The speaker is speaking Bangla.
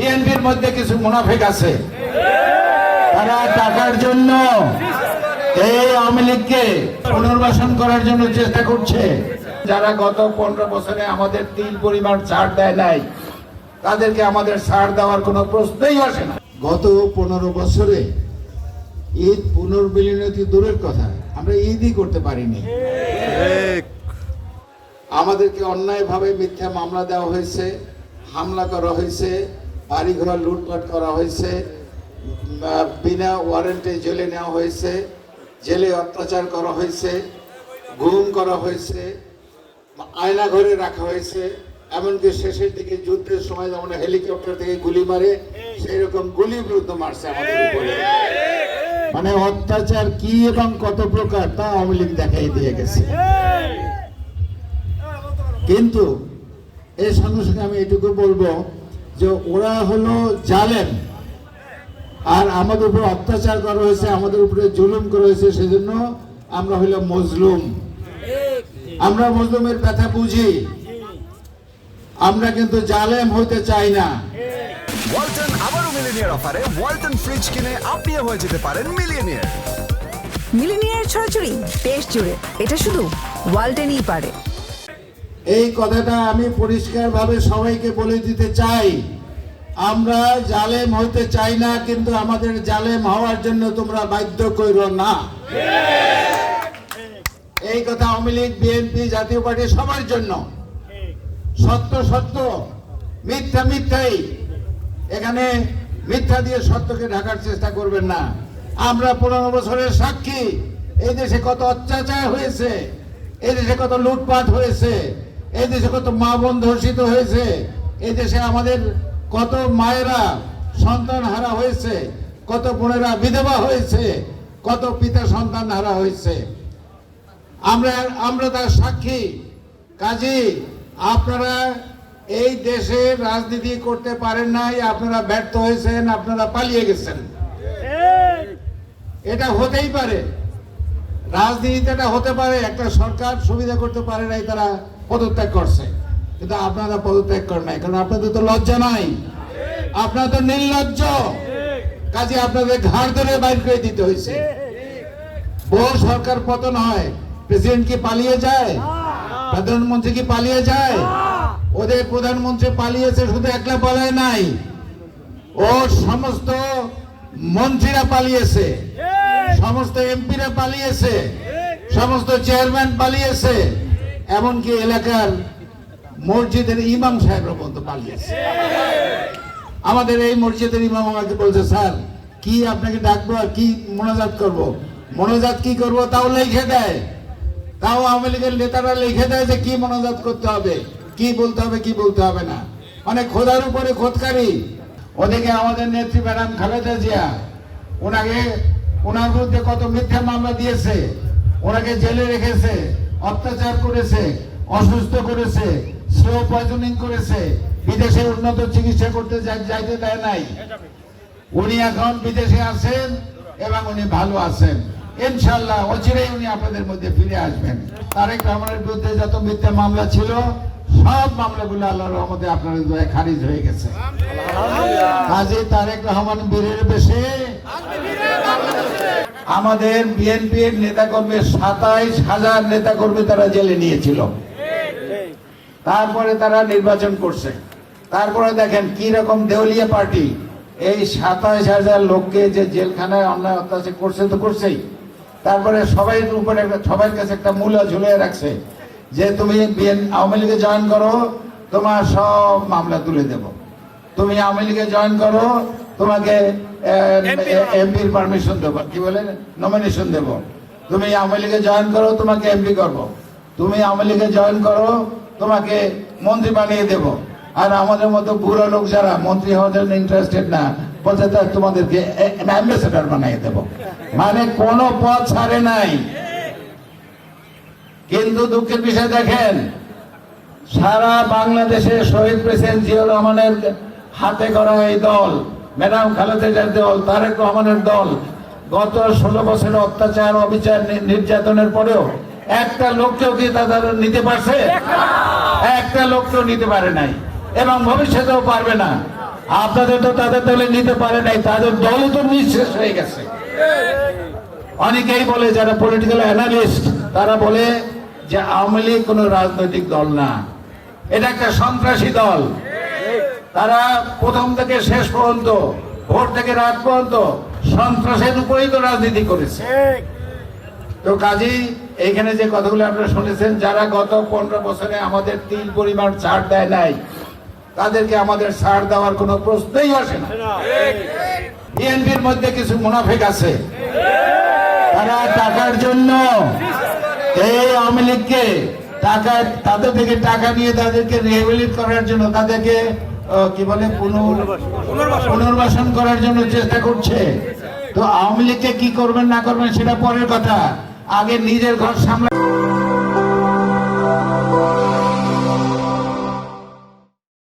বিএনপির মধ্যে কিছু মুনাফিক আছে, তারা টাকার জন্য এই আওয়ামী লীগকে পুনর্বাসন করার জন্য চেষ্টা করছে। যারা গত 15 বছরে আমাদের 3 পরিমাণ ছাড় দেয় নাই, তাদেরকে আমাদের ছাড় দেওয়ার কোনো প্রশ্নই আসে না। গত 15 বছরে ঈদ পুনর্মিলনীতি দূরের কথা, আমরা ঈদই করতে পারিনি। আমাদেরকে অন্যায়ভাবে মিথ্যা মামলা দেওয়া হয়েছে, হামলা করা হয়েছে, বাড়িঘর লুটপাট করা হয়েছে, বিনা ওয়ারেন্টে জেলে নেওয়া হয়েছে, জেলে অত্যাচার করা হয়েছে, গুম করা হয়েছে, আয়না ঘরে রাখা হয়েছে, এমনকি শেষের দিকে যুদ্ধের সময় যেমন হেলিকপ্টার থেকে গুলি মারে সেই রকম গুলিবিদ্ধ মারছে আমাদের উপরে। মানে অত্যাচার কি এবং কত প্রকার তা আওয়ামী লীগ দেখাই দিয়ে গেছে। কিন্তু এর সঙ্গে সঙ্গে আমি এটুকু বলবো যে ওরা হলো জালেম, আর আমাদের উপরে অত্যাচার করা হয়েছে, আমাদের উপরে জুলুম করা হয়েছে, সেজন্য আমরা হইলাম মজলুম। আমরা মজলুমের ব্যথা বুঝি, আমরা কিন্তু জালেম হতে চাই না। ওয়ালটন আবারও মিলিনিয়ার অফারে ওয়ালটন ফ্রিজ কিনে আপনিও হয়ে যেতে পারেন মিলিয়নিয়ার। মিলিনিয়ার ছড়াছড়ি দেশ জুড়ে, এটা শুধু ওয়ালটনই পারে। এই কথাটা আমি পরিষ্কারভাবে সবাইকে বলে দিতে চাই, আমরা জালেম হতে চাই না, কিন্তু আমাদের জালেম হওয়ার জন্য তোমরা বাধ্য করো না। এই কথা আওয়ামী লীগ, বিএনপি, জাতীয় পার্টি সবার জন্য। সত্য সত্য, মিথ্যা মিথ্যাই। এখানে মিথ্যা দিয়ে সত্যকে ঢাকার চেষ্টা করবেন না। আমরা 15 বছরের সাক্ষী। এই দেশে কত অত্যাচার হয়েছে, এই দেশে কত লুটপাট হয়েছে, এই দেশে কত মা বোন ধর্ষিত হয়েছে, এই দেশে আমাদের কত মায়েরা সন্তান হারা হয়েছে, কত বোনেরা বিধবা হয়েছে, কত পিতা সন্তান হারা হয়েছে। আমরা তার সাক্ষী। কাজী আপনারা এই দেশে রাজনীতি করতে পারেন নাই, আপনারা ব্যর্থ হয়েছেন, আপনারা পালিয়ে গেছেন। এটা হতেই পারে, রাজনীতিতে এটা হতে পারে। একটা সরকার সুবিধা করতে পারে নাই, তারা পদত্যাগ করছে, কিন্তু আপনারা পদত্যাগ করেন নাই, কারণ আপনাদের তো লজ্জা নাই, আপনারা তো নির্লজ্জ। কাজে আপনাদের ঘাড় ধরে বাইর করে দিতে হয়েছে। বহু সরকার পতন হয়, প্রেসিডেন্ট কি পালিয়ে যায়? প্রধানমন্ত্রী কি পালিয়ে যায়? ওদের প্রধানমন্ত্রী পালিয়েছে, শুধু একলা পালায় নাই, ওর সমস্ত মন্ত্রীরা পালিয়েছে, সমস্ত এমপিরা পালিয়েছে, সমস্ত চেয়ারম্যান পালিয়েছে, এমনকি এলাকার মসজিদের ইমাম সাহেবরা পর্যন্ত পালিয়েছে। আমাদের এই মসজিদের ইমাম আমাকে বলছে, স্যার কি আপনাকে ডাকবো আর কি মোনাজাত করব? মোনাজাত কি করব তাও লিখে দেয়, তাও আওয়ামী লীগের নেতারা লিখে দেয় যে কি মোনাজাত করতে হবে, কি বলতে হবে, কি বলতে হবে না। মানে খোদার উপরে খোদকারি। ওদিকে আমাদের নেত্রী ম্যাডাম খালেদা জিয়া, ওনার বিরুদ্ধে কত মিথ্যা মামলা দিয়েছে, ওনাকে জেলে রেখেছে, অত্যাচার করেছে, অসুস্থ করেছে, স্লো পয়জনিং করেছে, বিদেশে উন্নত চিকিৎসা করতে যাইতে দেয় নাই। উনি এখন বিদেশে আছেন এবং উনি ভালো আছেন। ইনশাআল্লাহ অচিরেই উনি আপনাদের মধ্যে ফিরে আসবেন। তারেক রহমানের বিরুদ্ধে যত মিথ্যা মামলা ছিল, সব মামলাগুলো আল্লাহর রহমতে আপনাদের দয়ায় খারিজ হয়ে গেছে। কাজে তারেক রহমান বীরের বেশে আমাদের বিএনপির নেতাকর্মী 27,000 নেতাকর্মী তারা জেলে নিয়েছিল। তারপরে তারা নির্বাচন করছে। তারপরে দেখেন কি রকম দেউলিয়া পার্টি। এই 27,000 লোককে যে জেলখানায় অন্যায় অত্যাচার করছে তো করছেই, তারপরে সবাই উপরে সবার কাছে একটা মূল্য ঝুলিয়ে রাখছে যে তুমি আওয়ামী লীগে জয়েন করো, তোমার সব মামলা তুলে দেব। তুমি আওয়ামী লীগে জয়েন করো, তোমাকে এমপির পারমিশন দেবো, কি বলে নমিনেশন দেব। তুমি আওয়ামী লীগে জয়েন করো, তোমাকে এমপি করবো। তুমি আওয়ামী লীগে জয়েন করো, তোমাকে মন্ত্রী বানিয়ে দেব। আর আমাদের মতো বুড়ো লোক যারা মন্ত্রী হওয়ার জন্য ইন্টারেস্টেড না, বলছে তোমাদেরকে অ্যাম্বাসেডর বানিয়ে দেব। মানে কোনো পথ ছাড়ে নাই। কিন্তু দুঃখের বিষয় দেখেন, সারা বাংলাদেশে শহীদ প্রেসিডেন্ট জিয়াউর রহমানের হাতে করা এই দল, ম্যাডাম খালেদা জিয়ার দল, তারেক রহমানের দল, গত 16 বছরের অত্যাচার, অবিচার, নির্যাতনের পরেও একটা লোককেও কি তাদের নিতে পারছে? একটা লোককেও নিতে পারে নাই এবং ভবিষ্যতেও পারবে না। আপনাদের তো তাদের দলে নিতে পারে নাই, তাদের দলই তো নিঃশেষ হয়ে গেছে। অনেকেই বলে, যারা পলিটিক্যাল অ্যানালিস্ট, তারা বলে যে আওয়ামী লীগ কোনো রাজনৈতিক দল না, এটা একটা সন্ত্রাসী দল। তারা প্রথম থেকে শেষ পর্যন্ত, ভোর থেকে রাত পর্যন্ত সন্ত্রাসের উপরেই তো রাজনীতি করেছে। তো কাজেই এইখানে যে কথাগুলো আপনারা শুনেছেন, যারা গত 15 বছরে আমাদের 3 পরিমাণ ছাড় দেয় নাই, তাদেরকে আমাদের ছাড় দেওয়ার কোনো প্রশ্নই আসে না। বিএনপির মধ্যে কিছু মুনাফিক আছে, তারা টাকার জন্য এই আওয়ামী লীগকে তাদের থেকে টাকা নিয়ে তাদেরকে রিহেবিলিট করার জন্য, তাদেরকে কি বলে পুনর্বাসন করার জন্য চেষ্টা করছে। তো আওয়ামী লীগকে কি করবেন না করবেন সেটা পরের কথা, আগে নিজের ঘর সামলা।